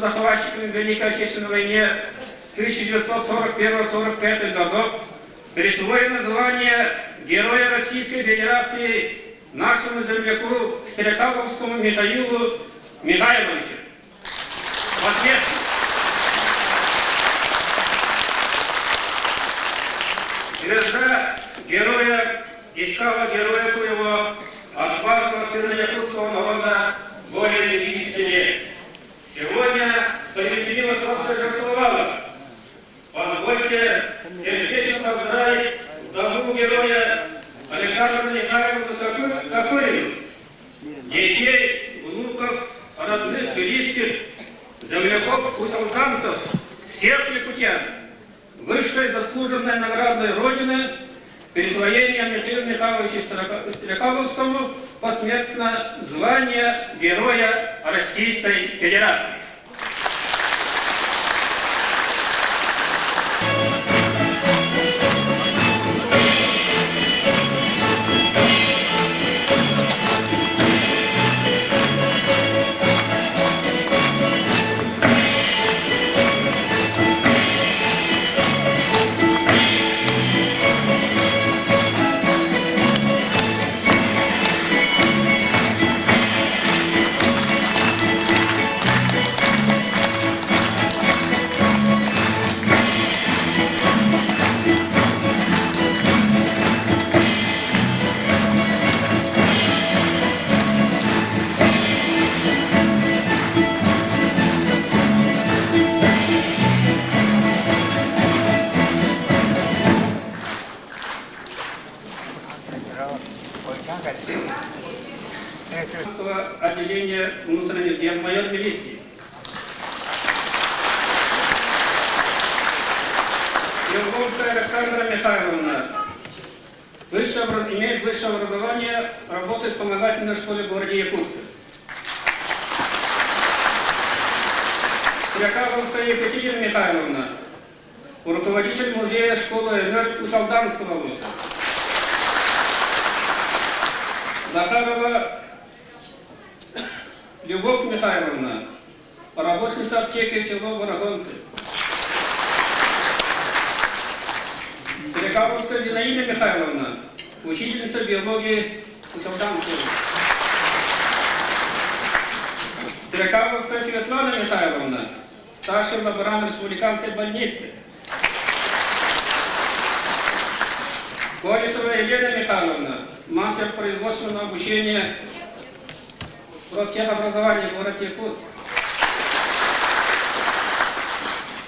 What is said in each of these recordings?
захватчиками в Великой Отечественной войне 1941-1945 годов присвоено звание Героя Российской Федерации нашему земляку Стрекаловскому Михаилу Михайловичу. Посмертно. Звезда героя искала героя своего отважного сына якутского народа более 50 лет. Сегодня справедливость восторжествовала. Позвольте сердечно поздравить вдову героя Александру Михайловну Кокорину, детей, внуков, родных, близких, земляков, усолданцев, всех якутян, высшей заслуженной наградой Родины, присвоением Михаилу Михайловичу Стрекаловскому посмертно звания Героя Российской Федерации. Отделения внутренних дел майор милиции. Елговская Александра Михайловна имеет высшее образование, работает в вспомогательной школе в городе Якутске. Стрекаловская Екатерина Михайловна, руководитель музея школы Усолданского луса. Захарова Любовь Михайловна, работница аптеки село Воробонцы. Стрекаловская Зинаида Михайловна, учительница биологии Усолданского. Стрекаловская Светлана Михайловна, старший лаборант республиканской больницы. Колесова Елена Михайловна, мастер производственного обучения профтехобразования в городе Якутск.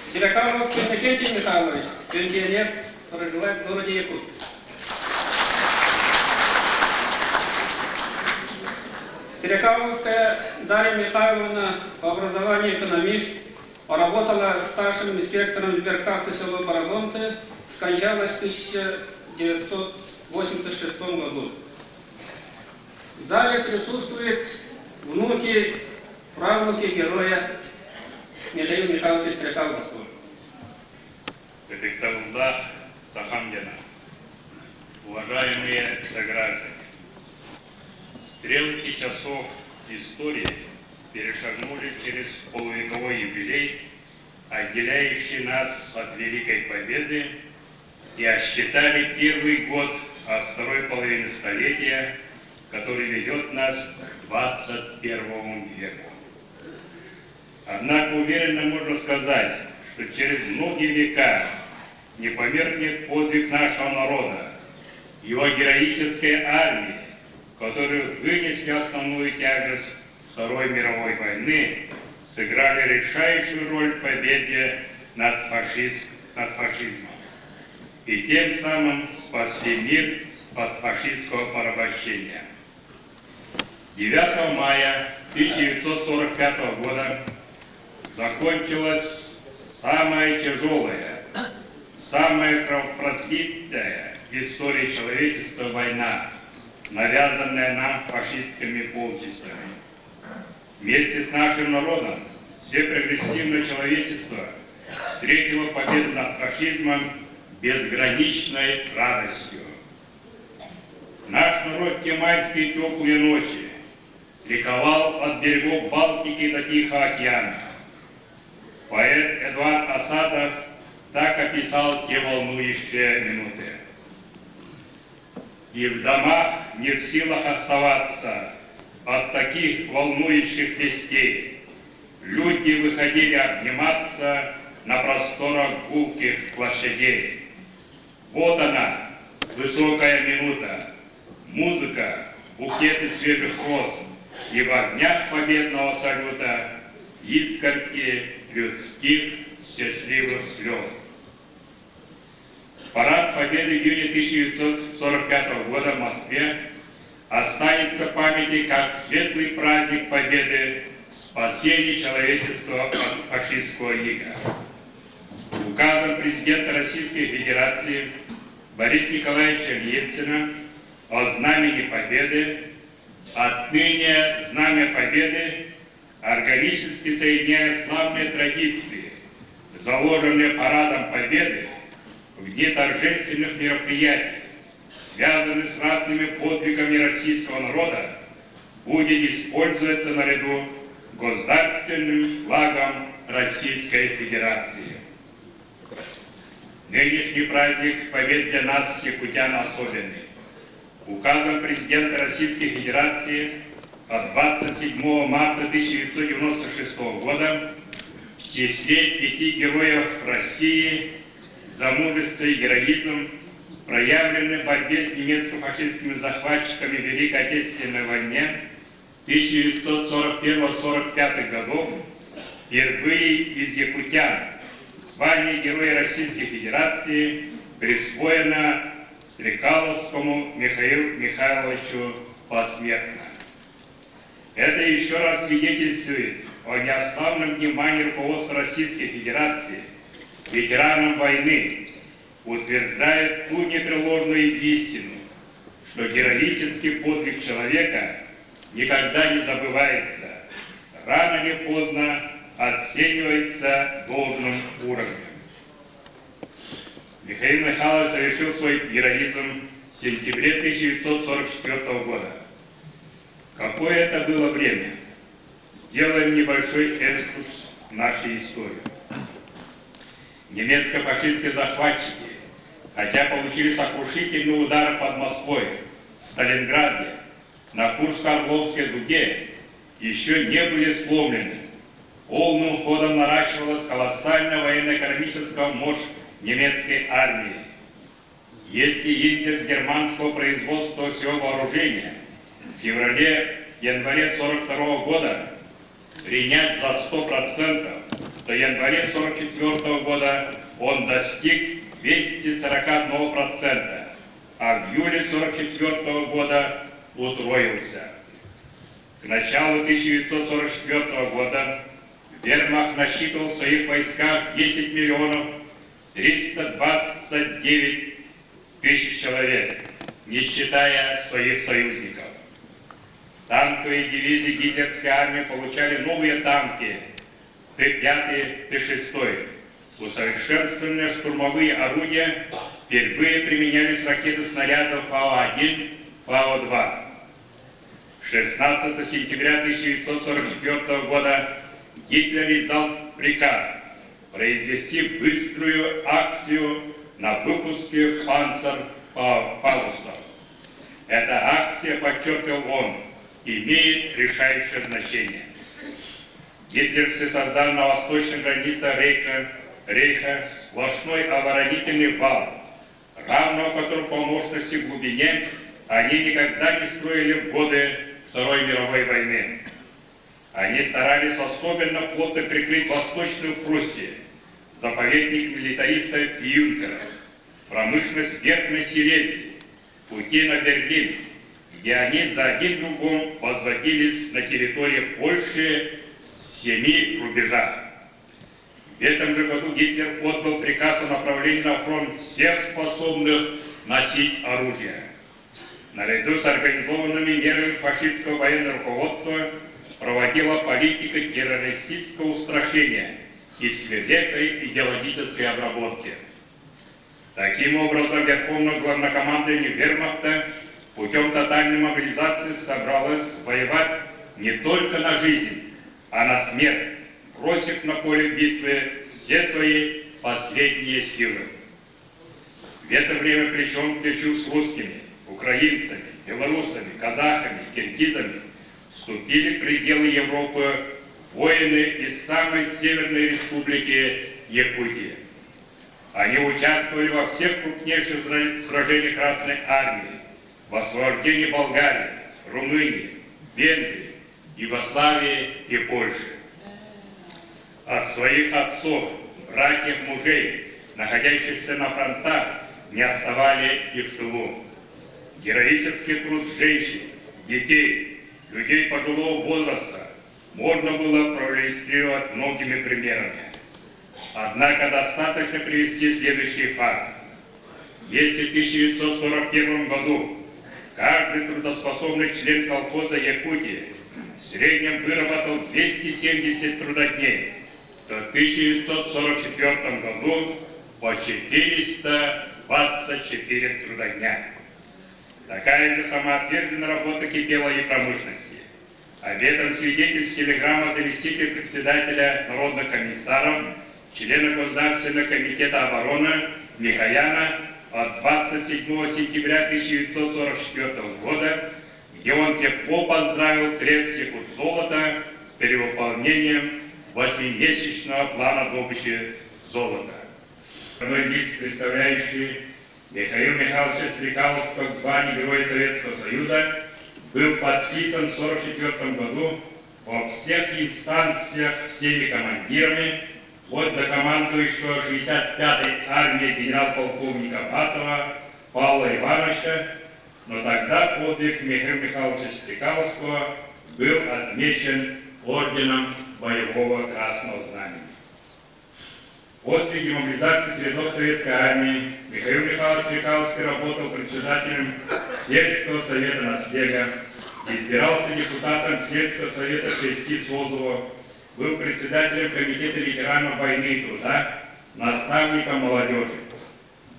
Стрекаловский Иннокентий Михайлович, пенсионер, проживает в городе Якутск. Стрекаловская Дарья Михайловна, по образованию экономист, поработала старшим инспектором сберкассы село Барабонцы, скончалась в 1986 году. Далее присутствуют внуки, правнуки героя Михаила Михайловича Стрекаловского. Бектавуллах Сахамгина. Уважаемые сограждане, стрелки часов истории перешагнули через полувековой юбилей, отделяющий нас от Великой Победы, и отсчитали первый год от второй половины столетия, который ведет нас к 21 веку. Однако уверенно можно сказать, что через многие века не померкнет подвиг нашего народа, его героической армии, которые вынесли основную тяжесть Второй мировой войны, сыграли решающую роль в победе над фашизмом и тем самым спасли мир от фашистского порабощения. 9 мая 1945 года закончилась самая тяжелая, самая кровопролитная в истории человечества война, навязанная нам фашистскими полчищами. Вместе с нашим народом все прогрессивное человечество встретило победу над фашизмом безграничной радостью. Наш народ в те майские теплые ночи ликовал от берегов Балтики до Тихого океана, Поэт Эдуард Асадов так описал те волнующие минуты. И в домах не в силах оставаться от таких волнующих вестей. Люди выходили обниматься на просторах гулких площадей. Вот она, высокая минута, музыка, букеты свежих роз, и в огнях победного салюта искорки людских счастливых слез. Парад Победы в июне 1945 года в Москве останется в памяти как светлый праздник Победы в спасении человечества от фашистского ига. Указом президента Российской Федерации Бориса Николаевича Ельцина о Знамени Победы отныне Знамя Победы органически соединяя славные традиции, заложенные Парадом Победы в дни торжественных мероприятий, связанных с ратными подвигами российского народа, будет использоваться наряду с государственным флагом Российской Федерации. Нынешний праздник Победы для нас, якутян, особенный. Указом президента Российской Федерации от 27 марта 1996 года в числе 5 героев России за мужество и героизм, проявленные в борьбе с немецко-фашистскими захватчиками в Великой Отечественной войне 1941-1945 годов, впервые из якутян звание Героя Российской Федерации присвоено Стрекаловскому Михаилу Михайловичу посмертно. Это еще раз свидетельствует о неослабном внимании руководства Российской Федерации ветеранам войны, утверждает ту непреложную истину, что героический подвиг человека никогда не забывается, рано или поздно оценивается должным уровнем. Михаил Михайлович совершил свой героизм в сентябре 1944 года. Какое это было время? Сделаем небольшой экскурс в нашей истории. Немецко-фашистские захватчики, хотя получили сокрушительный удар под Москвой, в Сталинграде, на Курско-Орловской дуге, еще не были сломлены. Полным ходом наращивалась колоссальная военно-экономическая мощь немецкой армии. Если индекс германского производства всего вооружения в феврале-январе 1942 года принять за 100%, то в январе 1944 года он достиг 241%, а в июле 1944 года утроился. К началу 1944 года Вермахт насчитывал в своих войсках 10 миллионов 329 тысяч человек, не считая своих союзников. Танковые дивизии гитлеровской армии получали новые танки Т-5, Т-6. Усовершенствованные штурмовые орудия впервые применялись ракеты снарядов Фау-1, Фау-2. 16 сентября 1944 года Гитлер издал приказ произвести быструю акцию на выпуске панцерфаустов. Эта акция, подчеркивал он, имеет решающее значение. Гитлеровцы создали на восточной границе Рейха сплошной оборонительный вал, равного которому по мощности в глубине они никогда не строили в годы Второй мировой войны. Они старались особенно плотно прикрыть Восточную Пруссию, заповедник милитаристов и юнкеров, промышленность Верхней Силезии, пути на Берлин, где они за один другом возводились на территории Польши в 7 рубежах. В этом же году Гитлер отдал приказ о направлении на фронт всех способных носить оружие. Наряду с организованными мерами фашистского военного руководства проводила политика террористического устрашения и свирепой идеологической обработки. Таким образом, Верховное главнокомандование Вермахта путем тотальной мобилизации собралось воевать не только на жизнь, а на смерть, бросив на поле битвы все свои последние силы. В это время плечом к плечу с русскими, украинцами, белорусами, казахами, киргизами вступили в пределы Европы воины из самой северной республики Якутии. Они участвовали во всех крупнейших сражениях Красной Армии, в освобождении Болгарии, Румынии, Венгрии, Югославии и Польши. От своих отцов, братьев, мужей, находящихся на фронтах, не оставали и в тылу. Героический труд женщин, детей, людей пожилого возраста можно было проиллюстрировать многими примерами. Однако достаточно привести следующий факт. Если в 1941 году каждый трудоспособный член колхоза Якутии в среднем выработал 270 трудодней, то в 1944 году по 424 трудодня. Такая же самоотверженная работа кипела и в промышленности. Об этом свидетельствует телеграмма заместителя председателя народных комиссаров, члена Государственного комитета обороны Михаяна от 27 сентября 1944 года, где он тепло поздравил трест Якутзолота с перевыполнением 8-месячного плана добычи золота. Лист, представляющий Михаила Михайловича Стрекаловского в звании Героя Советского Союза, был подписан в 1944 году во всех инстанциях всеми командирами, вплоть до командующего 65-й армией генерал-полковника Батова Павла Ивановича, но тогда подвиг Михаила Михайловича Стрекаловского был отмечен орденом Боевого Красного Знамени. После демобилизации с рядов Советской армии Михаил Михайлович Стрекаловский работал председателем сельского совета Нослега, избирался депутатом сельского совета Шести Созово, был председателем комитета ветеранов войны и труда, наставником молодежи.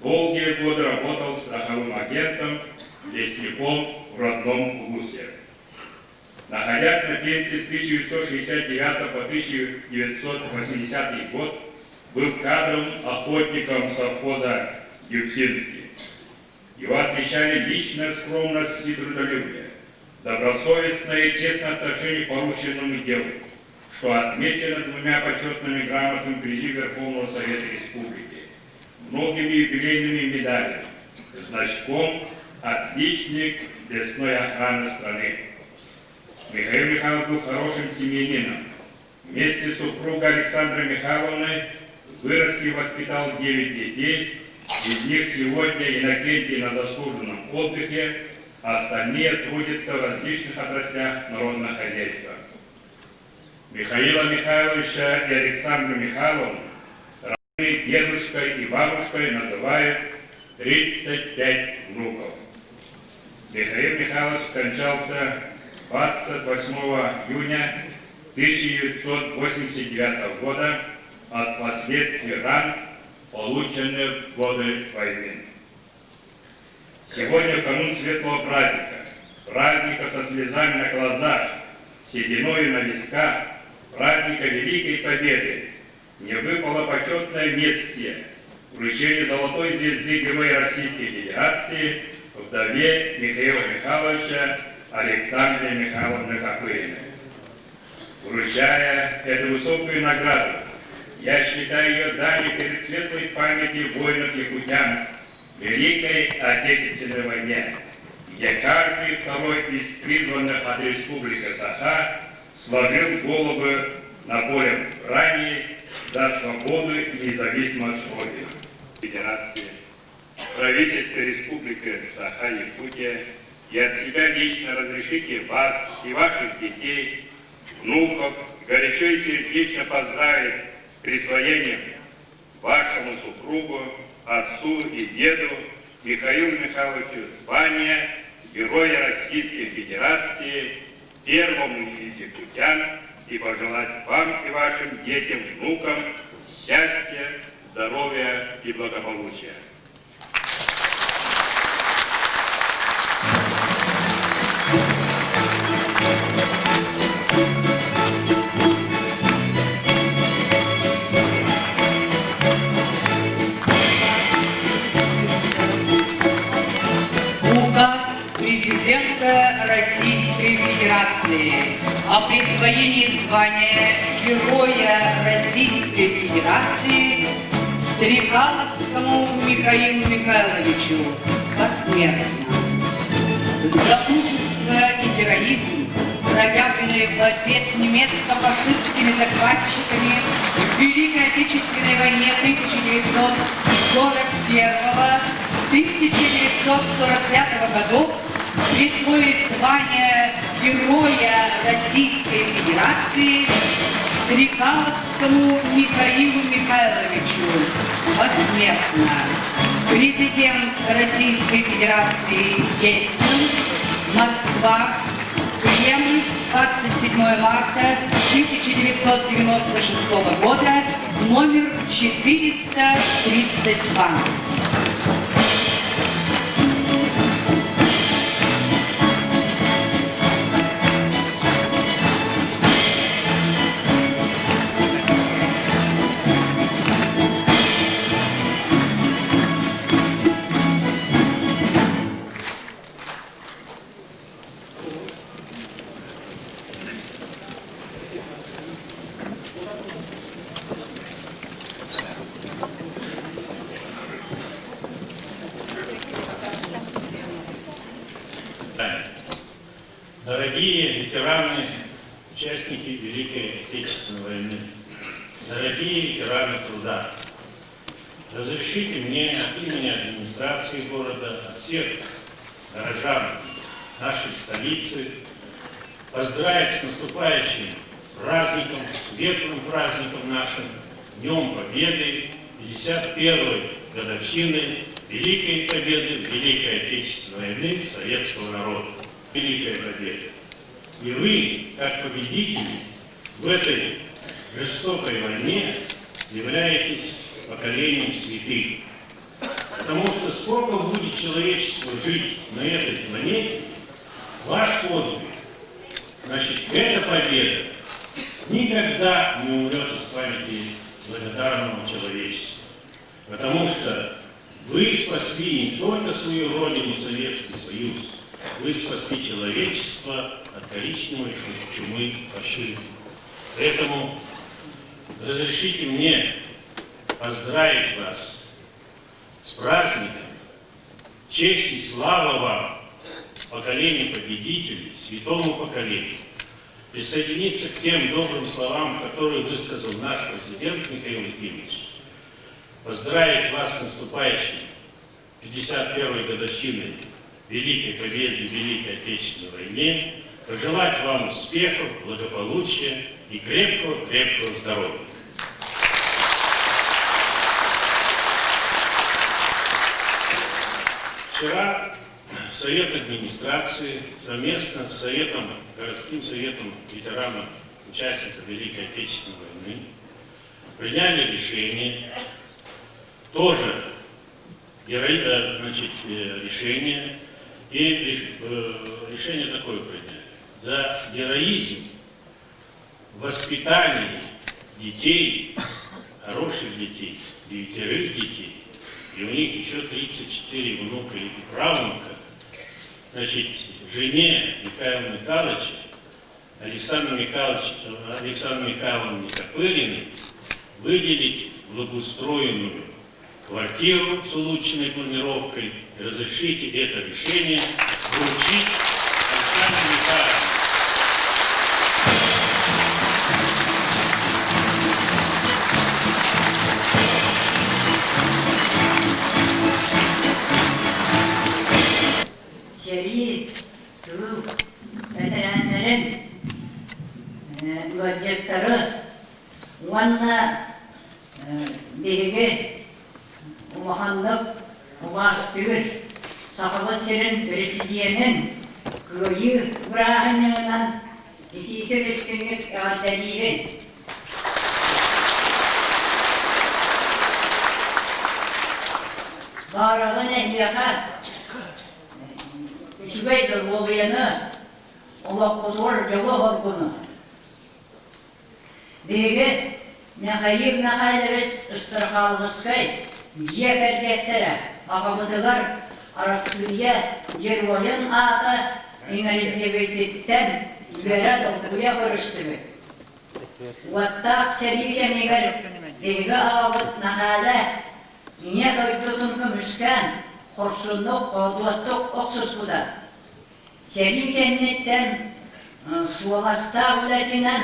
Долгие годы работал страховым агентом, лесником в родном Гусе. Находясь на пенсии с 1969 по 1980 год, был кадровым охотником совхоза Юксинский. Его отличали личная скромность и трудолюбие, добросовестное и честное отношение к порученному делу, что отмечено двумя почетными грамотами вблизи Верховного Совета Республики, многими юбилейными медалями, значком «Отличник лесной охраны страны». Михаил Михайлович был хорошим семьянином. Вместе с супругой Александрой Михайловной вырос и воспитал 9 детей, из них сегодня Иннокентий на заслуженном отдыхе, остальные трудятся в различных отраслях народного хозяйства. Михаила Михайловича и Александру Михайловну родные дедушкой и бабушкой называют 35 внуков. Михаил Михайлович скончался 28 июня 1989 года от последствий ран, полученных в годы войны. Сегодня, в канун светлого праздника, праздника со слезами на глазах, сединою на висках, праздника Великой Победы, мне выпала почетная миссия вручения Золотой Звезды Героя Российской Федерации вдове Михаила Михайловича Александре Михайловне Копыриной. Вручая эту высокую награду, я считаю ее данью перед светлой памятью воинов-якутян в Великой Отечественной войне, где каждый второй из призванных от Республики Саха сложил головы на поле брани за свободу и независимость Родины. Федерации, правительство Республики Саха-Якутия и от себя лично разрешите вас и ваших детей, внуков, горячо и сердечно поздравить с присвоением вашему супругу, отцу и деду Михаилу Михайловичу звания Героя Российской Федерации, первому из якутян, и пожелать вам и вашим детям, внукам счастья, здоровья и благополучия. Федерации о присвоении звания Героя Российской Федерации Стрекаловскому Михаилу Михайловичу посмертно. За мужество и героизм, проявленные в борьбе с немецко-фашистскими захватчиками в Великой Отечественной войне 1941-1945 годов, присвоит звание Героя Российской Федерации Стрекаловскому Михаилу Михайловичу посмертно. Президент Российской Федерации Ельцин, Москва, Кремль, 27 марта 1996 года, номер 432. Дорогие ветераны, участники Великой Отечественной войны, дорогие ветераны труда, разрешите мне от имени администрации города, от всех горожан нашей столицы поздравить с наступающим праздником, светлым праздником нашим, Днем Победы, 51-й годовщины Великой Победы, Великой Отечественной войны советского народа. Великая победа. И вы, как победители, в этой жестокой войне являетесь поколением святых. Потому что сколько будет человечество жить на этой планете, ваш подвиг, значит, эта победа никогда не умрет из памяти благодарного человечества. Потому что вы спасли не только свою родину, Советский Союз, вы спасли человечество от коричневой чумы фашизма. Поэтому разрешите мне поздравить вас с праздником. Честь и слава вам, поколению победителей, святому поколению. Присоединиться к тем добрым словам, которые высказал наш президент Михаил Ефимович. Поздравить вас с наступающей 51-й годовщиной Великой Победы в Великой Отечественной войне, пожелать вам успехов, благополучия и крепкого здоровья. Вчера Совет администрации совместно с городским советом ветеранов, участников Великой Отечественной войны, приняли решение, тоже решение, и решение такое принять. За героизм в воспитании детей, хороших детей, 9 детей, и у них еще 34 внука и правнука, значит, жене Михаила Михайловича, Александру Михайловне Копылиной выделить благоустроенную квартиру с улучшенной планировкой. Разрешите это решение вручить Александру Михайловне. Seri, tığ, veteranların vaziyetleri, onunla birigi, umahanlık, umastır, sahibi senin presidiyenin, köyü bırakınlığından iki veskinlik adeliğin. Bağrağın ehliyaka, Üçügeydir o beyni, o vakit var cevap bunu. Bege, Mihayil Mihailovich Strokalvskay, Yefergettere, ağabeyler arasıya yer oyun adı инвалидитеттен берет окуя көрүштүбү. Уаттаак серике мегер деги абыт нахале ине дойдудун көмүшкөн хорсундук одуаттык оксуспуда. Серикеннеттен суаласта улетинен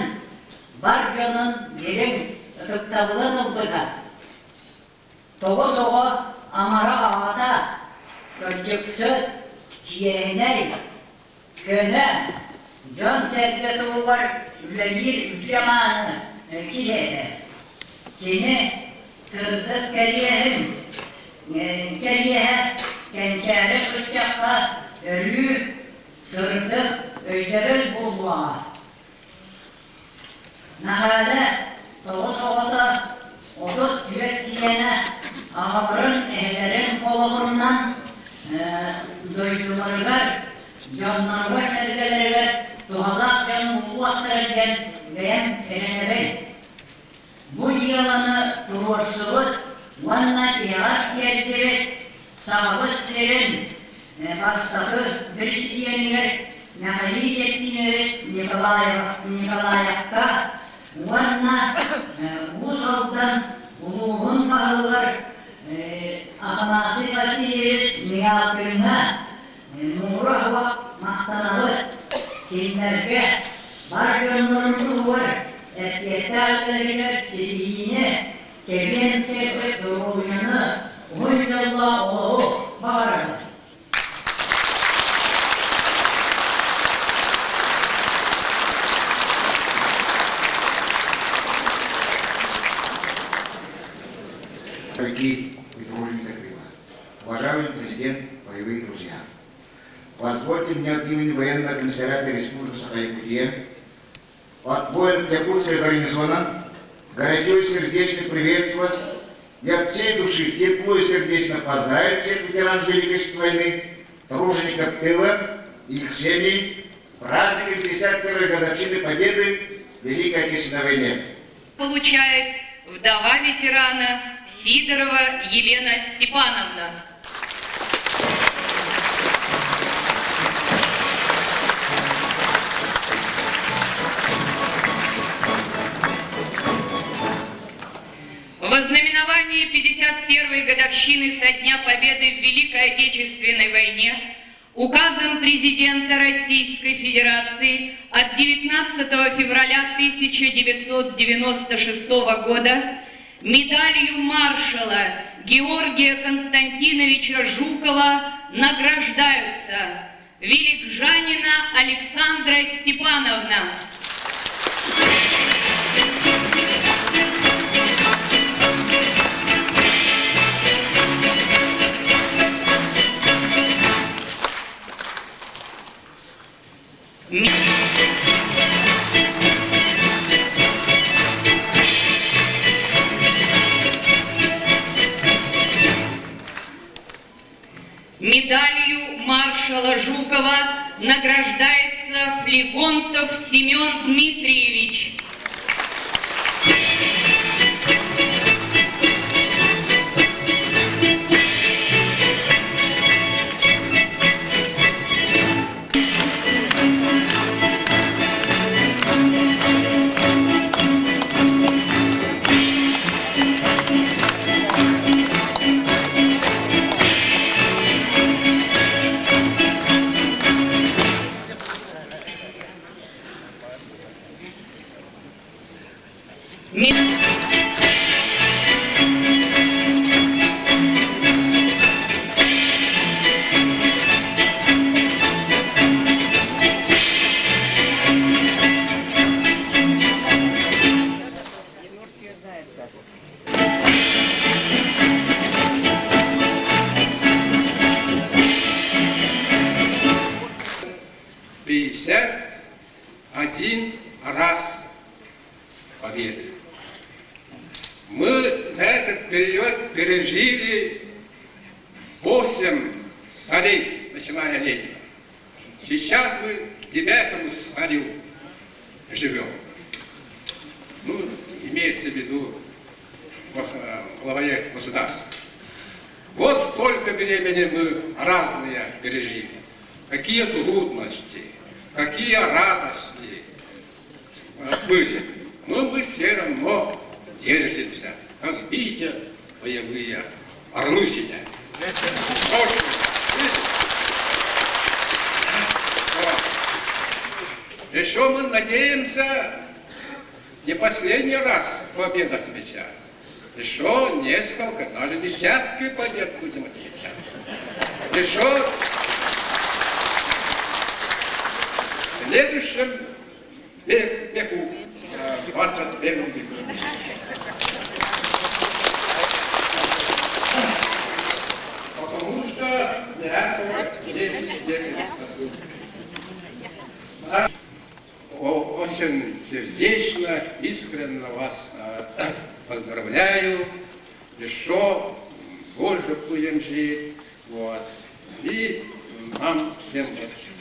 бар жонун берин ытыктабылын ылбыга. Тогуз ого амара аада көлжөксөт тиеней көнө жон сербету бар үлелир үлжаманы киледе. Кені сырдык кериехин кенчери ычакка өрүү сырдык өйдөрүл болуа. Нахале тогуз огода одут түбет сиене ağabırın ehlerin kolumundan duydularlar, canlarına sergelerler, duhalak can bulvaktır diyen beyan erenebey. Bu diyalanı duvarsulut, vanna diyar geldi, sağlık serin, bastafı birisi diyenler, Mehali yettiğiniz Nikolayak'ta, vanna uzaldan uluğun pahalılar, Akamasi Vasilis Miyakirna Nurahva Mahsanalı Kimlerge Var gönlünün var Etyeterlerine Siliyine Çevyen çevre doğruyunu Uycallah oğlu bağırır. Дорогие и дружные крыла, уважаемый президент, боевые друзья, позвольте мне от имени военного комиссариата Республики Саха-Якутия, от воинов Якутского гарнизона, горячо и сердечно приветствовать и от всей души тепло и сердечно поздравить всех ветеранов Великой Отечественной войны, тружеников тыла и их семей праздником 51-й годовщины Победы в Великой Отечественной войне. Получает вдова ветерана Сидорова Елена Степановна. В ознаменовании 51-й годовщины со дня Победы в Великой Отечественной войне указом президента Российской Федерации от 19 февраля 1996 года медалью маршала Георгия Константиновича Жукова награждаются Великжанина Александра Степановна. Медалью маршала Жукова награждается Флегонтов Семен Дмитриевич. Один раз победы. Мы за этот период пережили 8 царей, начиная Ленина. Сейчас мы к 9-му царю живем. Ну, имеется в виду главе государства. Вот столько времени мы разные пережили. какие трудности, какие радости были. Но мы все равно держимся, как видите, боевые орлы сидят. Еще мы надеемся не последний раз победу отмечать. Еще несколько, даже десятки побед будем отмечать. Еще в следующем веку, 21 веку. Потому что для этого есть способность. Очень сердечно, искренне вас поздравляю. Еще больше будем жить. Вот. И нам всем это.